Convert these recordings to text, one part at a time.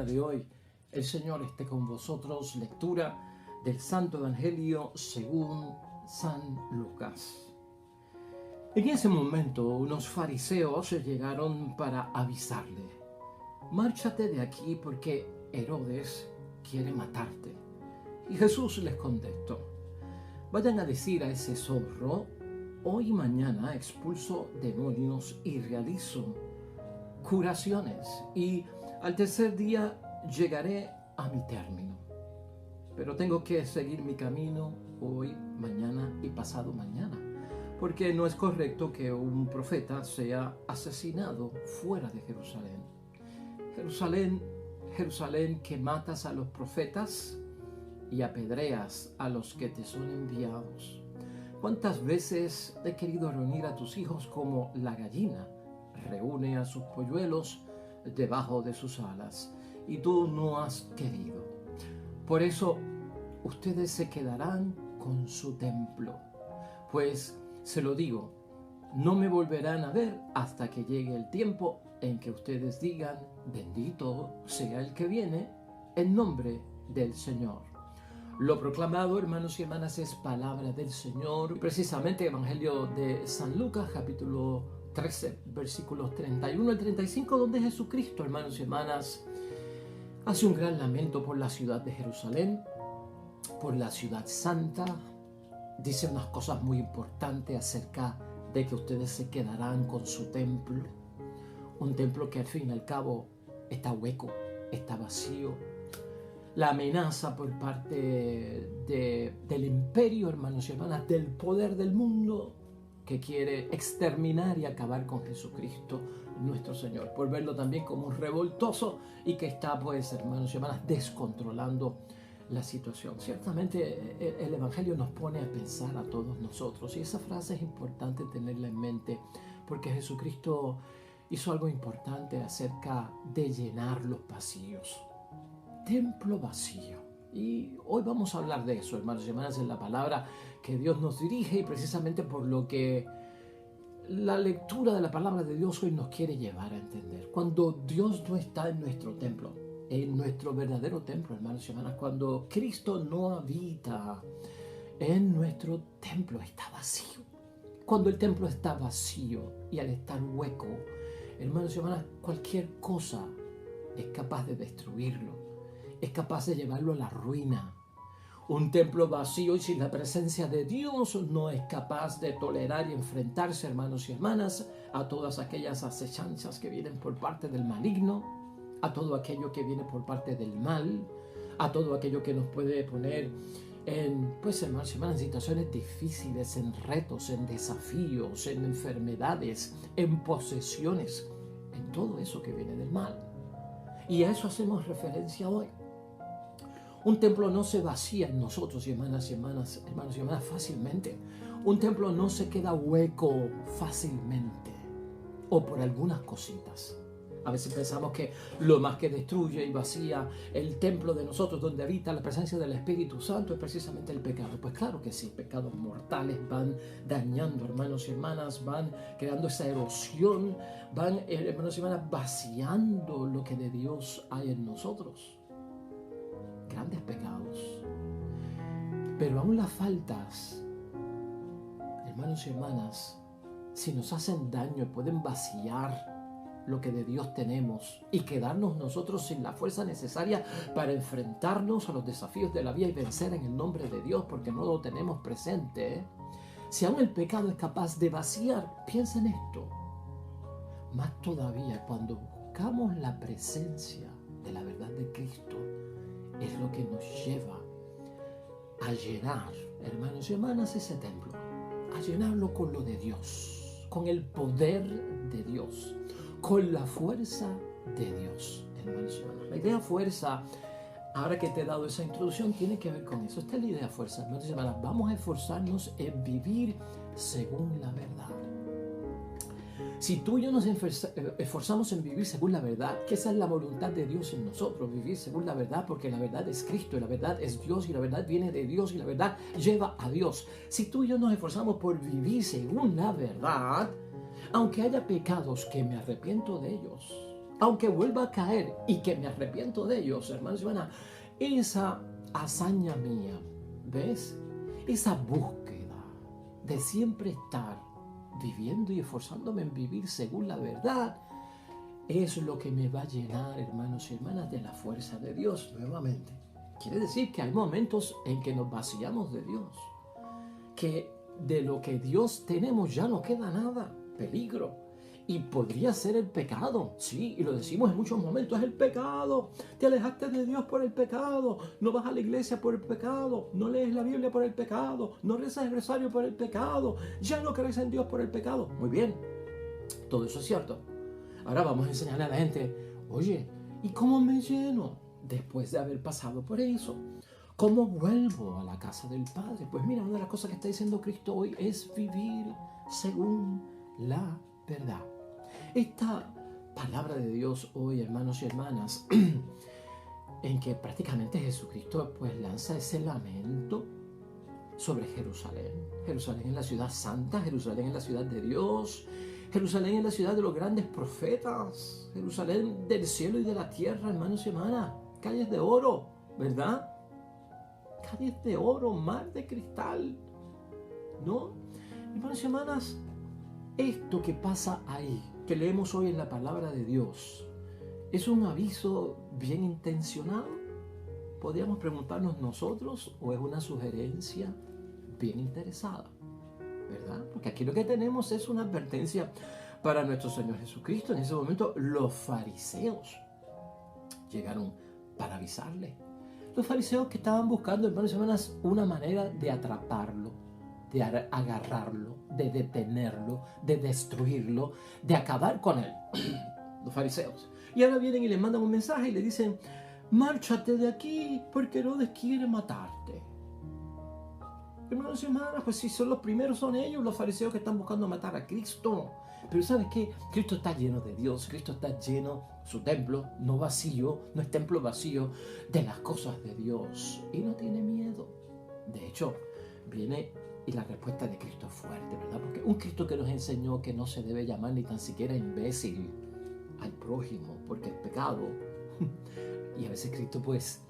día de hoy el Señor esté con vosotros. Lectura del Santo Evangelio según San Lucas. En ese momento unos fariseos llegaron para avisarle: márchate de aquí porque Herodes quiere matarte. Y Jesús les contestó: vayan a decir a ese zorro: hoy y mañana expulso demonios y realizo curaciones, y al tercer día llegaré a mi término. Pero tengo que seguir mi camino hoy, mañana y pasado mañana, porque no es correcto que un profeta sea asesinado fuera de Jerusalén. Jerusalén, Jerusalén, que matas a los profetas y apedreas a los que te son enviados. ¿Cuántas veces he querido reunir a tus hijos como la gallina reúne a sus polluelos debajo de sus alas, y tú no has querido? Por eso ustedes se quedarán con su templo. Pues se lo digo, no me volverán a ver hasta que llegue el tiempo en que ustedes digan: bendito sea el que viene en nombre del Señor. Lo proclamado, hermanos y hermanas, es palabra del Señor. Precisamente Evangelio de San Lucas, capítulo 13, versículos 31 al 35, donde Jesucristo, hermanos y hermanas, hace un gran lamento por la ciudad de Jerusalén, por la ciudad santa. Dice unas cosas muy importantes acerca de que ustedes se quedarán con su templo. Un templo que al fin y al cabo está hueco, está vacío. La amenaza por parte del imperio, hermanos y hermanas, del poder del mundo, que quiere exterminar y acabar con Jesucristo nuestro Señor, por verlo también como un revoltoso y que está, pues, hermanos y hermanas, descontrolando la situación. Ciertamente el Evangelio nos pone a pensar a todos nosotros, y esa frase es importante tenerla en mente, porque Jesucristo hizo algo importante acerca de llenar los pasillos. Templo vacío. Y hoy vamos a hablar de eso, hermanos y hermanas, en la palabra que Dios nos dirige, y precisamente por lo que la lectura de la palabra de Dios hoy nos quiere llevar a entender. Cuando Dios no está en nuestro templo, en nuestro verdadero templo, hermanos y hermanas, cuando Cristo no habita en nuestro templo, está vacío. Cuando el templo está vacío y al estar hueco, hermanos y hermanas, cualquier cosa es capaz de destruirlo, es capaz de llevarlo a la ruina. Un templo vacío y sin la presencia de Dios no es capaz de tolerar y enfrentarse, hermanos y hermanas, a todas aquellas acechanzas que vienen por parte del maligno, a todo aquello que viene por parte del mal, a todo aquello que nos puede poner en, pues, hermanos y hermanas, en situaciones difíciles, en retos, en desafíos, en enfermedades, en posesiones, en todo eso que viene del mal. Y a eso hacemos referencia hoy. Un templo no se vacía en nosotros, hermanos y hermanas, fácilmente. Un templo no se queda hueco fácilmente, o por algunas cositas. A veces pensamos que lo más que destruye y vacía el templo de nosotros, donde habita la presencia del Espíritu Santo, es precisamente el pecado. Pues claro que sí, pecados mortales van dañando, hermanos y hermanas, van creando esa erosión, van, hermanos y hermanas, vaciando lo que de Dios hay en nosotros. Grandes pecados. Pero aún las faltas, hermanos y hermanas, si nos hacen daño, pueden vaciar lo que de Dios tenemos y quedarnos nosotros sin la fuerza necesaria para enfrentarnos a los desafíos de la vida y vencer en el nombre de Dios, porque no lo tenemos presente. Si aún el pecado es capaz de vaciar, piensa en esto. Más todavía cuando buscamos la presencia de la verdad de Cristo, es lo que nos lleva a llenar, hermanos y hermanas, ese templo, a llenarlo con lo de Dios, con el poder de Dios, con la fuerza de Dios, hermanos y hermanas. La idea fuerza, ahora que te he dado esa introducción, tiene que ver con eso. Esta es la idea fuerza, hermanos y hermanas. Vamos a esforzarnos en vivir según la verdad. Si tú y yo nos esforzamos en vivir según la verdad, que esa es la voluntad de Dios en nosotros, vivir según la verdad, porque la verdad es Cristo, y la verdad es Dios, y la verdad viene de Dios, y la verdad lleva a Dios. Si tú y yo nos esforzamos por vivir según la verdad, aunque haya pecados que me arrepiento de ellos, aunque vuelva a caer y que me arrepiento de ellos, hermanos y hermanas, esa hazaña mía, ¿ves? Esa búsqueda de siempre estar viviendo y esforzándome en vivir según la verdad, es lo que me va a llenar, hermanos y hermanas, de la fuerza de Dios nuevamente. Quiere decir que hay momentos en que nos vaciamos de Dios, que de lo que Dios tenemos ya no queda nada, peligro. Y podría ser el pecado, sí, y lo decimos en muchos momentos, es el pecado. Te alejaste de Dios por el pecado, no vas a la iglesia por el pecado, no lees la Biblia por el pecado, no rezas el rosario por el pecado, ya no crees en Dios por el pecado. Muy bien, todo eso es cierto. Ahora vamos a enseñarle a la gente, oye, ¿y cómo me lleno después de haber pasado por eso? ¿Cómo vuelvo a la casa del Padre? Pues mira, una de las cosas que está diciendo Cristo hoy es vivir según la verdad. Esta palabra de Dios hoy, hermanos y hermanas, en que prácticamente Jesucristo pues lanza ese lamento sobre Jerusalén. Jerusalén es la ciudad santa, Jerusalén es la ciudad de Dios, Jerusalén es la ciudad de los grandes profetas, Jerusalén del cielo y de la tierra, hermanos y hermanas, calles de oro, ¿verdad? Calles de oro, mar de cristal, ¿no? Hermanos y hermanas, esto que pasa ahí, que leemos hoy en la palabra de Dios, ¿es un aviso bien intencionado? Podríamos preguntarnos nosotros, ¿o es una sugerencia bien interesada? ¿Verdad? Porque aquí lo que tenemos es una advertencia para nuestro Señor Jesucristo. En ese momento los fariseos llegaron para avisarle. Los fariseos que estaban buscando, hermanos y hermanas, una manera de atraparlo, de agarrarlo, de detenerlo, de destruirlo, de acabar con él. Los fariseos. Y ahora vienen y le mandan un mensaje y le dicen, márchate de aquí porque Herodes quiere matarte. Hermanos y hermanas, pues si son los primeros son ellos, los fariseos que están buscando matar a Cristo. Pero ¿sabes qué? Cristo está lleno de Dios, Cristo está lleno, su templo, no vacío, no es templo vacío, de las cosas de Dios. Y no tiene miedo. De hecho, viene y la respuesta de Cristo es fuerte, ¿verdad? Porque un Cristo que nos enseñó que no se debe llamar ni tan siquiera imbécil al prójimo, porque es pecado. Y a veces Cristo pues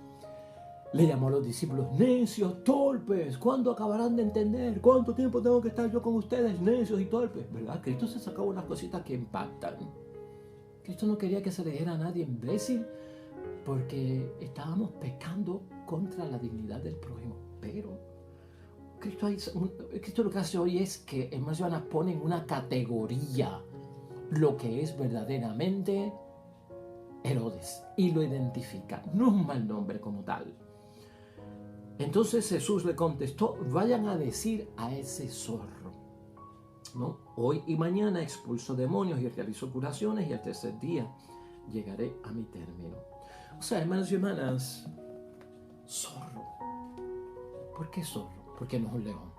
le llamó a los discípulos necios, torpes. ¿Cuándo acabarán de entender? ¿Cuánto tiempo tengo que estar yo con ustedes, necios y torpes? ¿Verdad? Cristo se sacaba unas cositas que impactan. Cristo no quería que se le dijera a nadie imbécil porque estábamos pecando contra la dignidad del prójimo. Pero Cristo lo que hace hoy es que, hermanos y hermanas, pone en una categoría lo que es verdaderamente Herodes y lo identifica. No es un mal nombre como tal. Entonces Jesús le contestó, vayan a decir a ese zorro, ¿no? Hoy y mañana expulso demonios y realizo curaciones y al tercer día llegaré a mi término. O sea, hermanos y hermanas, zorro. ¿Por qué zorro? Porque no es un león.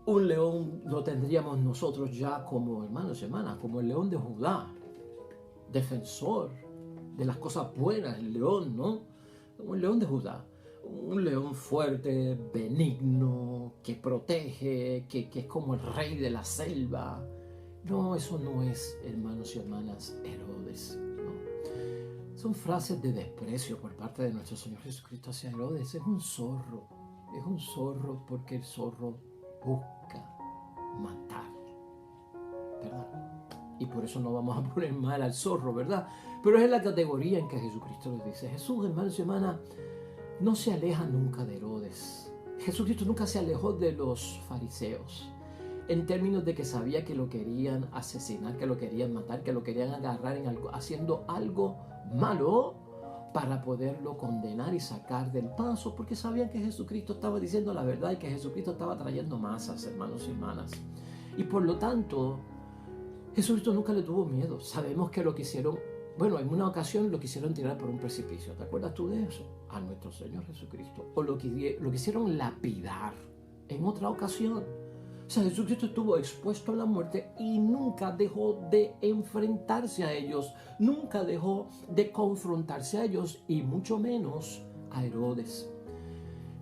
Un león lo tendríamos nosotros ya como, hermanos y hermanas, como el león de Judá, defensor de las cosas buenas, el león, ¿no? Un león de Judá. Un león fuerte, benigno, que protege, que es como el rey de la selva. No, eso no es, hermanos y hermanas, Herodes, ¿no? Son frases de desprecio por parte de nuestro Señor Jesucristo hacia Herodes. Es un zorro porque el zorro busca matar, ¿verdad? Y por eso no vamos a poner mal al zorro, ¿verdad? Pero es la categoría en que Jesucristo les dice. Jesús, hermanos y hermanas, no se aleja nunca de Herodes. Jesucristo nunca se alejó de los fariseos, en términos de que sabía que lo querían asesinar, que lo querían matar, que lo querían agarrar haciendo algo malo para poderlo condenar y sacar del paso, porque sabían que Jesucristo estaba diciendo la verdad y que Jesucristo estaba trayendo masas, hermanos y hermanas. Y por lo tanto, Jesucristo nunca le tuvo miedo. Sabemos que lo que hicieron, bueno, en una ocasión lo quisieron tirar por un precipicio. ¿Te acuerdas tú de eso? A nuestro Señor Jesucristo. O lo quisieron lapidar en otra ocasión. O sea, Jesucristo estuvo expuesto a la muerte y nunca dejó de enfrentarse a ellos. Nunca dejó de confrontarse a ellos y mucho menos a Herodes.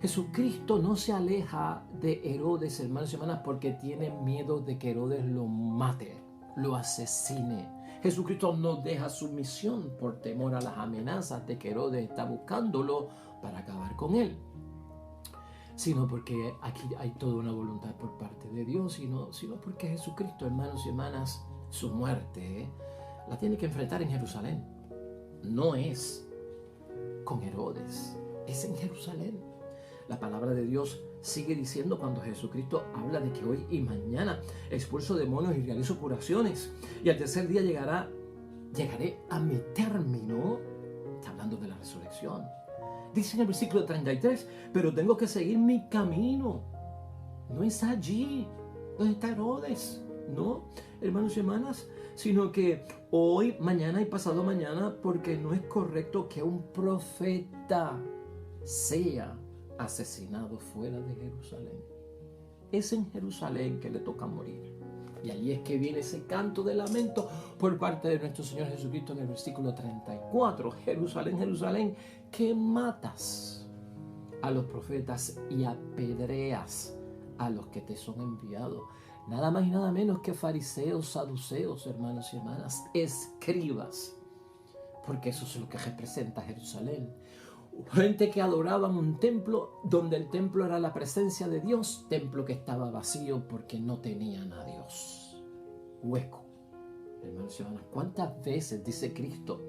Jesucristo no se aleja de Herodes, hermanos y hermanas, porque tiene miedo de que Herodes lo mate, lo asesine. Jesucristo no deja su misión por temor a las amenazas de que Herodes está buscándolo para acabar con él, sino porque aquí hay toda una voluntad por parte de Dios, sino porque Jesucristo, hermanos y hermanas, su muerte la tiene que enfrentar en Jerusalén. No es con Herodes, es en Jerusalén. La palabra de Dios sigue diciendo cuando Jesucristo habla de que hoy y mañana expulso demonios y realizo curaciones, y al tercer día llegaré a mi término. Está hablando de la resurrección. Dice en el versículo 33, pero tengo que seguir mi camino. No es allí donde está Herodes, no, hermanos y hermanas, sino que hoy, mañana y pasado mañana, porque no es correcto que un profeta sea asesinado fuera de Jerusalén. Es en Jerusalén que le toca morir. Y allí es que viene ese canto de lamento por parte de nuestro Señor Jesucristo en el versículo 34. Jerusalén, Jerusalén, que matas a los profetas y apedreas a los que te son enviados. Nada más y nada menos que fariseos, saduceos, hermanos y hermanas, escribas, porque eso es lo que representa Jerusalén. Gente que adoraban un templo donde el templo era la presencia de Dios, templo que estaba vacío porque no tenían a Dios. Hueco. Hermanos y hermanas, ¿cuántas veces, dice Cristo,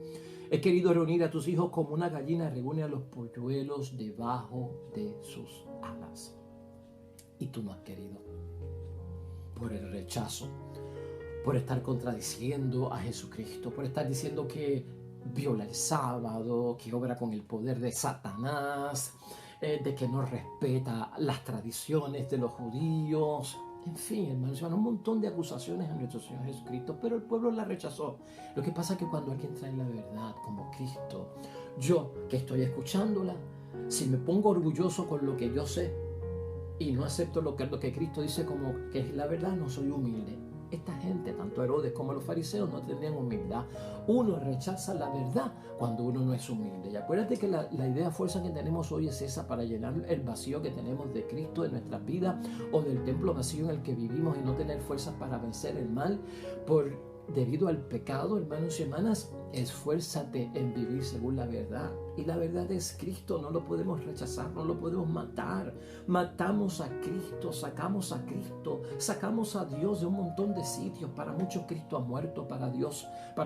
he querido reunir a tus hijos como una gallina reúne a los polluelos debajo de sus alas? Y tú no has querido. Por el rechazo, por estar contradiciendo a Jesucristo, por estar diciendo que viola el sábado, que obra con el poder de Satanás, de que no respeta las tradiciones de los judíos. En fin, hermanos, un montón de acusaciones a nuestro Señor Jesucristo, pero el pueblo la rechazó. Lo que pasa es que cuando alguien trae la verdad como Cristo, yo que estoy escuchándola, si me pongo orgulloso con lo que yo sé y no acepto lo que Cristo dice como que es la verdad, no soy humilde. Esta gente, tanto Herodes como los fariseos, no tenían humildad. Uno rechaza la verdad cuando uno no es humilde. Y acuérdate que la idea fuerza que tenemos hoy es esa, para llenar el vacío que tenemos de Cristo en nuestras vidas, o del templo vacío en el que vivimos, y no tener fuerzas para vencer el mal debido al pecado. Hermanos y hermanas, esfuérzate en vivir según la verdad. Y la verdad es Cristo, no lo podemos rechazar, no lo podemos matar. Matamos a Cristo, sacamos a Cristo, sacamos a Dios de un montón de sitios. Para muchos Cristo ha muerto, para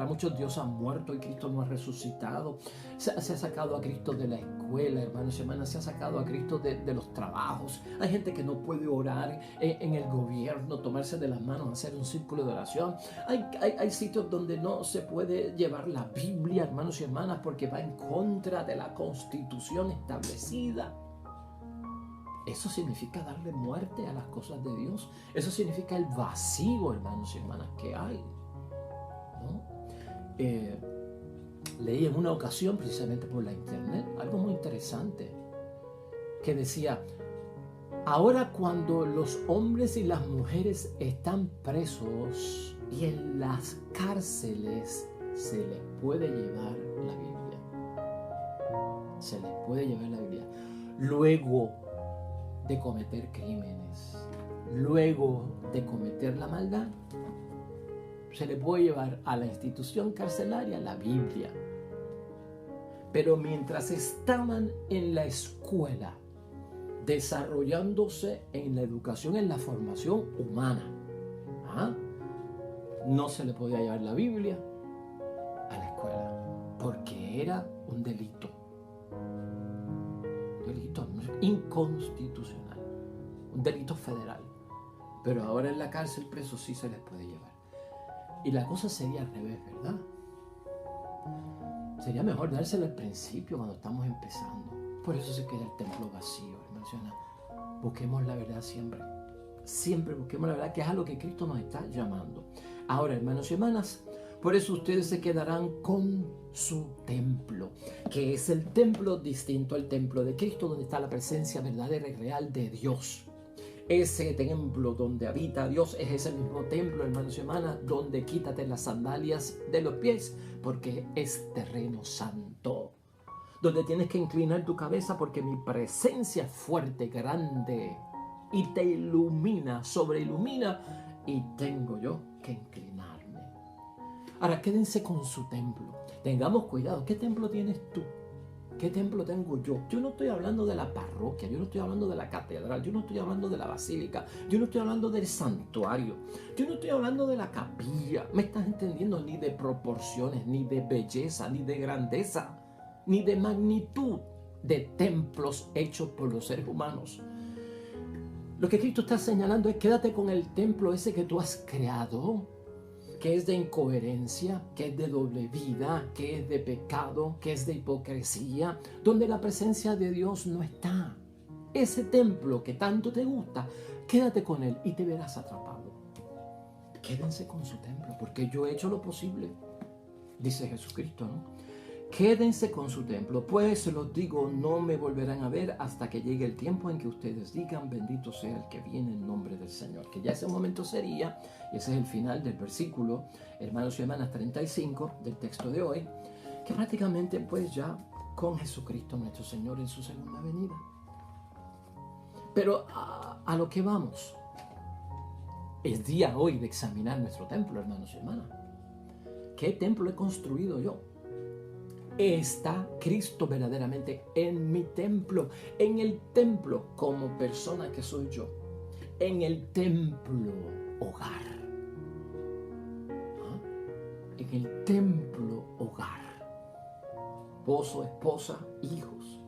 muchos Dios ha muerto y Cristo no ha resucitado. Se ha sacado a Cristo de la escuela, hermanos y hermanas, se ha sacado a Cristo de los trabajos. Hay gente que no puede orar en el gobierno, tomarse de las manos, hacer un círculo de oración. Hay sitios donde no se puede llevar la Biblia, hermanos y hermanas, porque va en contra de la Constitución establecida. Eso significa darle muerte a las cosas de Dios. Eso significa el vacío, hermanos y hermanas, que hay, ¿no? Leí en una ocasión, precisamente por la internet, algo muy interesante, que decía: ahora, cuando los hombres y las mujeres están presos y en las cárceles, se les puede llevar la Biblia. Se les puede llevar la Biblia. Luego de cometer crímenes, luego de cometer la maldad, se les puede llevar a la institución carcelaria la Biblia. Pero mientras estaban en la escuela, desarrollándose en la educación, en la formación humana, no se le podía llevar la Biblia a la escuela, porque era un delito inconstitucional, un delito federal. Pero ahora en la cárcel presos sí se les puede llevar. Y la cosa sería al revés, ¿verdad? Sería mejor dárselo al principio, cuando estamos empezando. Por eso se queda el templo vacío, hermanos. Busquemos la verdad siempre. Siempre busquemos la verdad, que es a lo que Cristo nos está llamando. Ahora, hermanos y hermanas, por eso ustedes se quedarán con su templo, que es el templo distinto al templo de Cristo, donde está la presencia verdadera y real de Dios. Ese templo donde habita Dios es ese mismo templo, hermanos y hermanas, donde quítate las sandalias de los pies, porque es terreno santo. Donde tienes que inclinar tu cabeza, porque mi presencia es fuerte, grande, y te ilumina, sobreilumina, y tengo yo que inclinarme. Ahora, quédense con su templo. Tengamos cuidado. ¿Qué templo tienes tú? ¿Qué templo tengo yo? Yo no estoy hablando de la parroquia, yo no estoy hablando de la catedral, yo no estoy hablando de la basílica, yo no estoy hablando del santuario, yo no estoy hablando de la capilla. ¿Me estás entendiendo? Ni de proporciones, ni de belleza, ni de grandeza, ni de magnitud de templos hechos por los seres humanos. Lo que Cristo está señalando es: quédate con el templo ese que tú has creado, que es de incoherencia, que es de doble vida, que es de pecado, que es de hipocresía, donde la presencia de Dios no está. Ese templo que tanto te gusta, quédate con él y te verás atrapado. Quédense con su templo, porque yo he hecho lo posible, dice Jesucristo, ¿no? Quédense con su templo, pues se los digo, no me volverán a ver hasta que llegue el tiempo en que ustedes digan: bendito sea el que viene en nombre del Señor. Que ya ese momento sería, y ese es el final del versículo, hermanos y hermanas, 35 del texto de hoy, que prácticamente pues ya con Jesucristo nuestro Señor en su segunda venida. Pero a lo que vamos, es día hoy de examinar nuestro templo, hermanos y hermanas. ¿Qué templo he construido yo? ¿Está Cristo verdaderamente en mi templo? En el templo como persona que soy yo. En el templo hogar. ¿Ah? En el templo hogar. Esposo, esposa, hijos.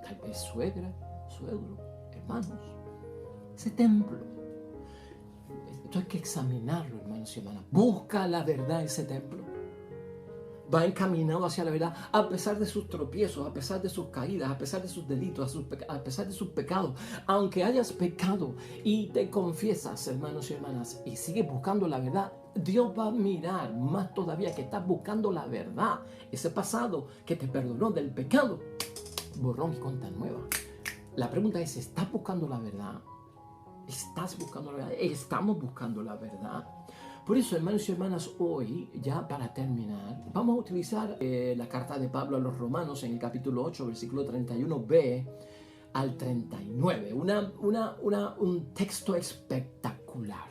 Tal vez suegra, suegro, hermanos. Ese templo. Esto hay que examinarlo, hermanos y hermanas. Busca la verdad ese templo. Va encaminado hacia la verdad, a pesar de sus tropiezos, a pesar de sus caídas, a pesar de sus delitos, a pesar de sus pecados. Aunque hayas pecado y te confiesas, hermanos y hermanas, y sigues buscando la verdad, Dios va a mirar más todavía que estás buscando la verdad. Ese pasado que te perdonó del pecado, borrón y cuenta nueva. La pregunta es: ¿estás buscando la verdad? ¿Estás buscando la verdad? ¿Estamos buscando la verdad? Por eso, hermanos y hermanas, hoy, ya para terminar, vamos a utilizar la carta de Pablo a los Romanos en el capítulo 8, versículo 31b al 39. Un texto espectacular.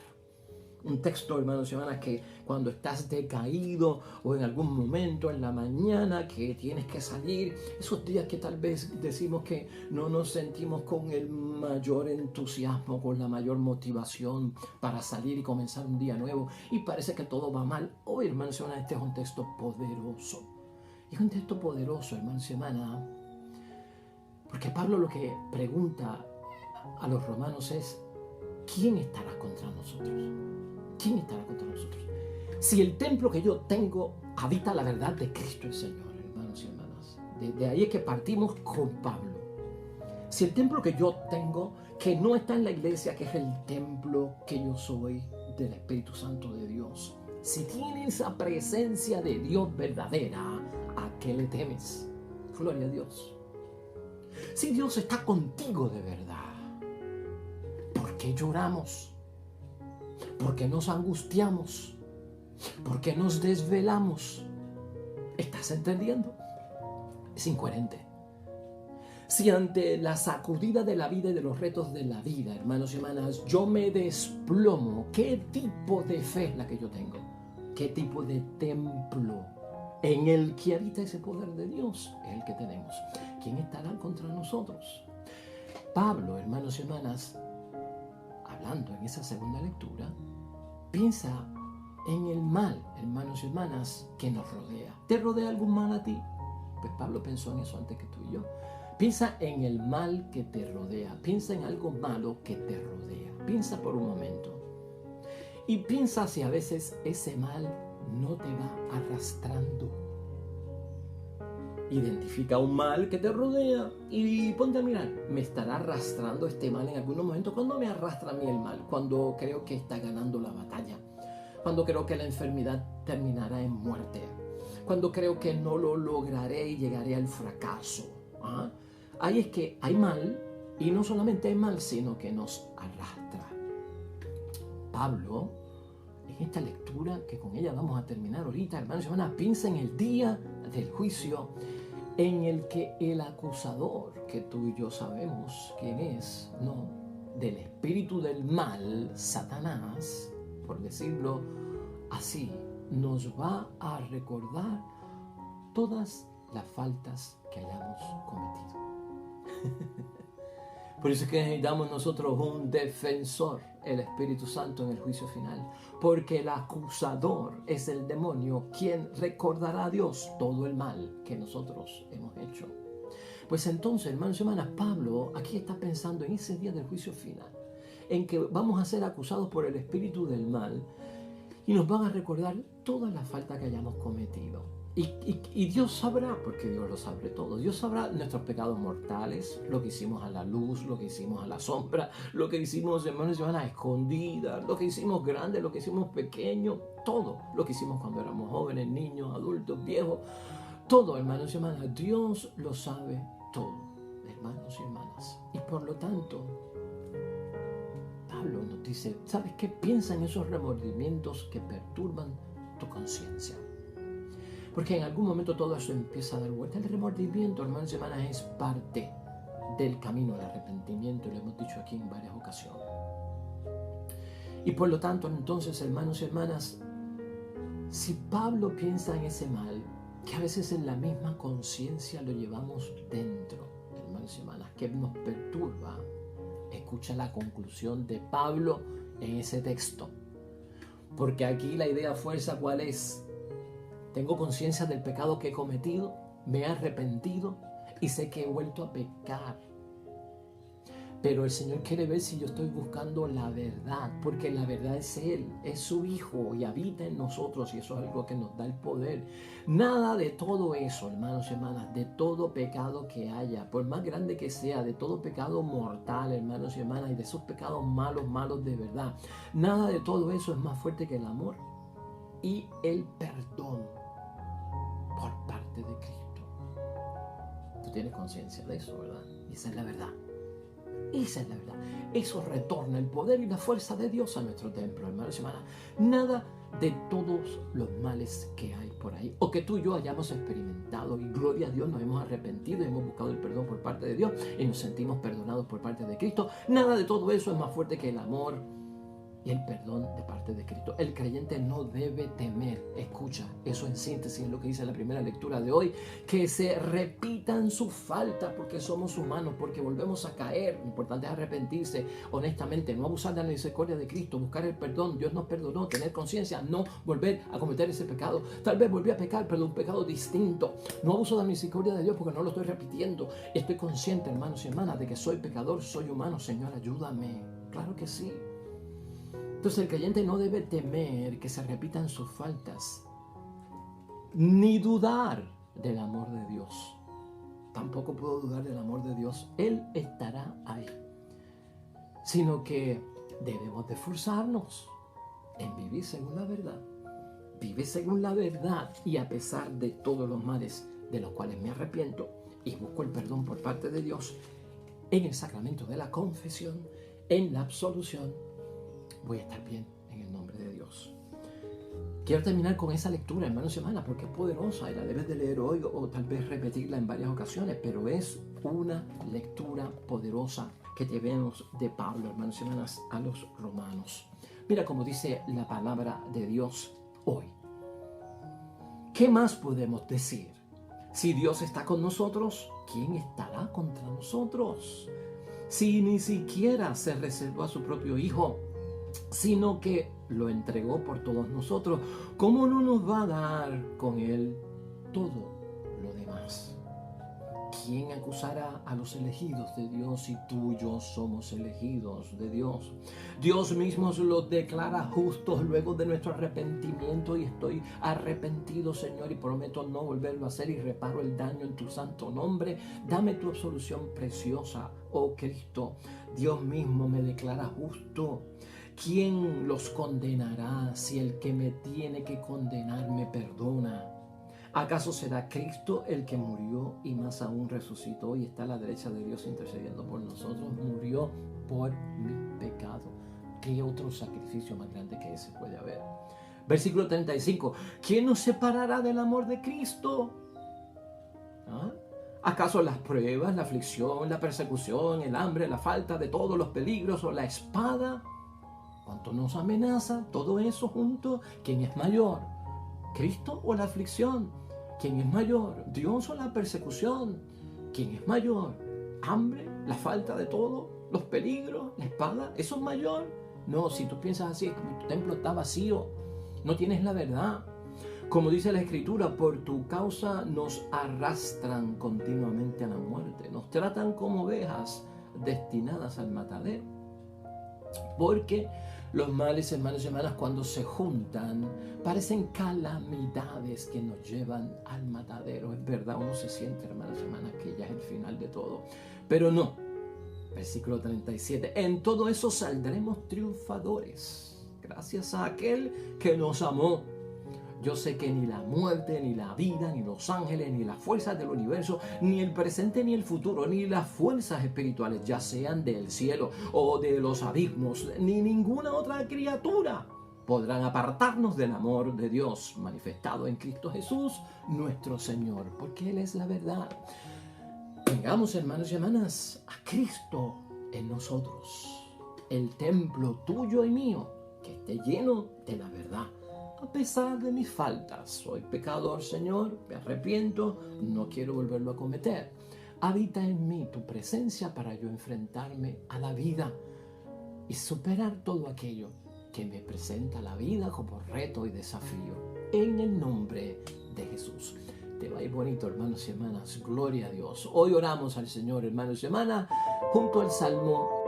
Un texto, hermanos y hermanas, que cuando estás decaído o en algún momento en la mañana que tienes que salir, esos días que tal vez decimos que no nos sentimos con el mayor entusiasmo, con la mayor motivación para salir y comenzar un día nuevo y parece que todo va mal. Hoy, hermanos y hermanas, este es un texto poderoso. Es un texto poderoso, hermanos y hermanas, porque Pablo lo que pregunta a los romanos es: ¿quién estará contra nosotros? ¿Quién estará contra nosotros? Si el templo que yo tengo habita la verdad de Cristo el Señor, hermanos y hermanas. De ahí es que partimos con Pablo. Si el templo que yo tengo, que no está en la iglesia, que es el templo que yo soy del Espíritu Santo de Dios, si tiene esa presencia de Dios verdadera, ¿a qué le temes? Gloria a Dios. Si Dios está contigo de verdad, ¿por qué lloramos? ¿Por qué nos angustiamos? ¿Por qué nos desvelamos? ¿Estás entendiendo? Es incoherente. Si ante la sacudida de la vida y de los retos de la vida, hermanos y hermanas, yo me desplomo, ¿qué tipo de fe es la que yo tengo? ¿Qué tipo de templo en el que habita ese poder de Dios es el que tenemos? ¿Quién estará contra nosotros? Pablo, hermanos y hermanas, hablando en esa segunda lectura, piensa en el mal, hermanos y hermanas, que nos rodea. ¿Te rodea algún mal a ti? Pues Pablo pensó en eso antes que tú y yo. Piensa en el mal que te rodea. Piensa en algo malo que te rodea. Piensa por un momento. Y piensa si a veces ese mal no te va arrastrando. Identifica un mal que te rodea y ponte a mirar. ¿Me estará arrastrando este mal en algún momento? ¿Cuándo me arrastra a mí el mal? Cuando creo que está ganando la batalla. Cuando creo que la enfermedad terminará en muerte. Cuando creo que no lo lograré y llegaré al fracaso. ¿Ah? Ahí es que hay mal, y no solamente hay mal, sino que nos arrastra. Pablo, en esta lectura, que con ella vamos a terminar ahorita, hermanos y hermanas, piensa en el día del juicio, en el que el acusador, que tú y yo sabemos quién es, ¿no?, del espíritu del mal, Satanás, por decirlo así, nos va a recordar todas las faltas que hayamos cometido. Por eso es que necesitamos nosotros un defensor, el Espíritu Santo, en el juicio final. Porque el acusador es el demonio quien recordará a Dios todo el mal que nosotros hemos hecho. Pues entonces, hermanos y hermanas, Pablo aquí está pensando en ese día del juicio final, en que vamos a ser acusados por el espíritu del mal y nos van a recordar todas las faltas que hayamos cometido. Y Dios sabrá, porque Dios lo sabe todo. Dios sabrá nuestros pecados mortales, lo que hicimos a la luz, lo que hicimos a la sombra, lo que hicimos, hermanos y hermanas, a escondidas, lo que hicimos grande, lo que hicimos pequeño, todo lo que hicimos cuando éramos jóvenes, niños, adultos, viejos, todo, hermanos y hermanas. Dios lo sabe todo, hermanos y hermanas. Y por lo tanto, Pablo nos dice, ¿sabes qué? Piensa en esos remordimientos que perturban tu conciencia. Porque en algún momento todo eso empieza a dar vuelta. El remordimiento, hermanos y hermanas, es parte del camino del arrepentimiento, lo hemos dicho aquí en varias ocasiones. Y por lo tanto, entonces, hermanos y hermanas, si Pablo piensa en ese mal, que a veces en la misma conciencia lo llevamos dentro, hermanos y hermanas, que nos perturba, escucha la conclusión de Pablo en ese texto. Porque aquí la idea fuerza, ¿cuál es? Tengo conciencia del pecado que he cometido, me he arrepentido y sé que he vuelto a pecar. Pero el Señor quiere ver si yo estoy buscando la verdad, porque la verdad es Él, es su Hijo y habita en nosotros, y eso es algo que nos da el poder. Nada de todo eso, hermanos y hermanas, de todo pecado que haya, por más grande que sea, de todo pecado mortal, hermanos y hermanas, y de esos pecados malos de verdad, nada de todo eso es más fuerte que el amor y el perdón por parte de Cristo. Tú tienes conciencia de eso, ¿verdad? Y esa es la verdad. Esa es la verdad. Eso retorna el poder y la fuerza de Dios a nuestro templo, hermanos y hermanas. Nada de todos los males que hay por ahí, o que tú y yo hayamos experimentado, y gloria a Dios, nos hemos arrepentido y hemos buscado el perdón por parte de Dios y nos sentimos perdonados por parte de Cristo. Nada de todo eso es más fuerte que el amor y el perdón de parte de Cristo. El creyente no debe temer, escucha, eso en síntesis es lo que dice la primera lectura de hoy, que se repitan sus faltas, porque somos humanos, porque volvemos a caer. Lo importante es arrepentirse honestamente, no abusar de la misericordia de Cristo, buscar el perdón. Dios nos perdonó, tener conciencia, no volver a cometer ese pecado. Tal vez volví a pecar, pero un pecado distinto. No abuso de la misericordia de Dios porque no lo estoy repitiendo. Estoy consciente, hermanos y hermanas, de que soy pecador, soy humano. Señor, ayúdame. Claro que sí. Entonces el creyente no debe temer que se repitan sus faltas, ni dudar del amor de Dios. Tampoco puedo dudar del amor de Dios. Él estará ahí. Sino que debemos de esforzarnos en vivir según la verdad. Vive según la verdad, y a pesar de todos los males de los cuales me arrepiento y busco el perdón por parte de Dios, en el sacramento de la confesión, en la absolución, voy a estar bien en el nombre de Dios. Quiero terminar con esa lectura, hermanos y hermanas, porque es poderosa y la debes de leer hoy o tal vez repetirla en varias ocasiones, pero es una lectura poderosa que llevemos de Pablo, hermanos y hermanas, a los romanos. Mira cómo dice la palabra de Dios hoy. ¿Qué más podemos decir? Si Dios está con nosotros, ¿quién estará contra nosotros? Si ni siquiera se reservó a su propio Hijo, sino que lo entregó por todos nosotros, ¿cómo no nos va a dar con Él todo lo demás? ¿Quién acusará a los elegidos de Dios si tú y yo somos elegidos de Dios? Dios mismo los declara justos luego de nuestro arrepentimiento, y estoy arrepentido, Señor, y prometo no volverlo a hacer, y reparo el daño en tu santo nombre. Dame tu absolución preciosa, oh Cristo. Dios mismo me declara justo. ¿Quién los condenará si el que me tiene que condenar me perdona? ¿Acaso será Cristo el que murió y más aún resucitó y está a la derecha de Dios intercediendo por nosotros? Murió por mi pecado. ¿Qué otro sacrificio más grande que ese puede haber? Versículo 35. ¿Quién nos separará del amor de Cristo? ¿Ah? ¿Acaso las pruebas, la aflicción, la persecución, el hambre, la falta de todos los peligros o la espada? ¿Cuánto nos amenaza todo eso junto? ¿Quién es mayor? ¿Cristo o la aflicción? ¿Quién es mayor? ¿Dios o la persecución? ¿Quién es mayor? ¿Hambre? ¿La falta de todo? ¿Los peligros? ¿La espada? ¿Eso es mayor? No, si tú piensas así, es que tu templo está vacío. No tienes la verdad. Como dice la Escritura, por tu causa nos arrastran continuamente a la muerte. Nos tratan como ovejas destinadas al matadero. Porque los males, hermanos y hermanas, cuando se juntan, parecen calamidades que nos llevan al matadero. Es verdad, uno se siente, hermanos y hermanas, que ya es el final de todo. Pero no. Versículo 37. En todo eso saldremos triunfadores, gracias a aquel que nos amó. Yo sé que ni la muerte, ni la vida, ni los ángeles, ni las fuerzas del universo, ni el presente, ni el futuro, ni las fuerzas espirituales, ya sean del cielo o de los abismos, ni ninguna otra criatura podrán apartarnos del amor de Dios manifestado en Cristo Jesús, nuestro Señor, porque Él es la verdad. Tengamos, hermanos y hermanas, a Cristo en nosotros, el templo tuyo y mío, que esté lleno de la verdad. A pesar de mis faltas, soy pecador, Señor, me arrepiento, no quiero volverlo a cometer. Habita en mí tu presencia para yo enfrentarme a la vida y superar todo aquello que me presenta la vida como reto y desafío. En el nombre de Jesús. Te va a ir bonito, hermanos y hermanas. Gloria a Dios. Hoy oramos al Señor, hermanos y hermanas, junto al Salmo.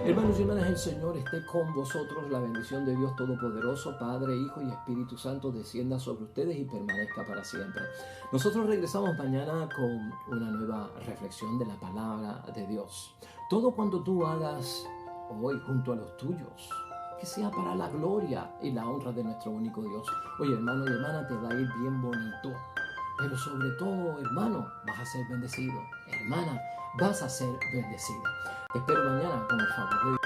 Hermanos y hermanas, el Señor esté con vosotros. La bendición de Dios Todopoderoso, Padre, Hijo y Espíritu Santo, descienda sobre ustedes y permanezca para siempre. Nosotros regresamos mañana con una nueva reflexión de la palabra de Dios. Todo cuanto tú hagas hoy junto a los tuyos, que sea para la gloria y la honra de nuestro único Dios. Oye, hermano y hermana, te va a ir bien bonito. Pero sobre todo, hermano, vas a ser bendecido. Hermana, vas a ser bendecida. Te espero mañana con el favor de Dios.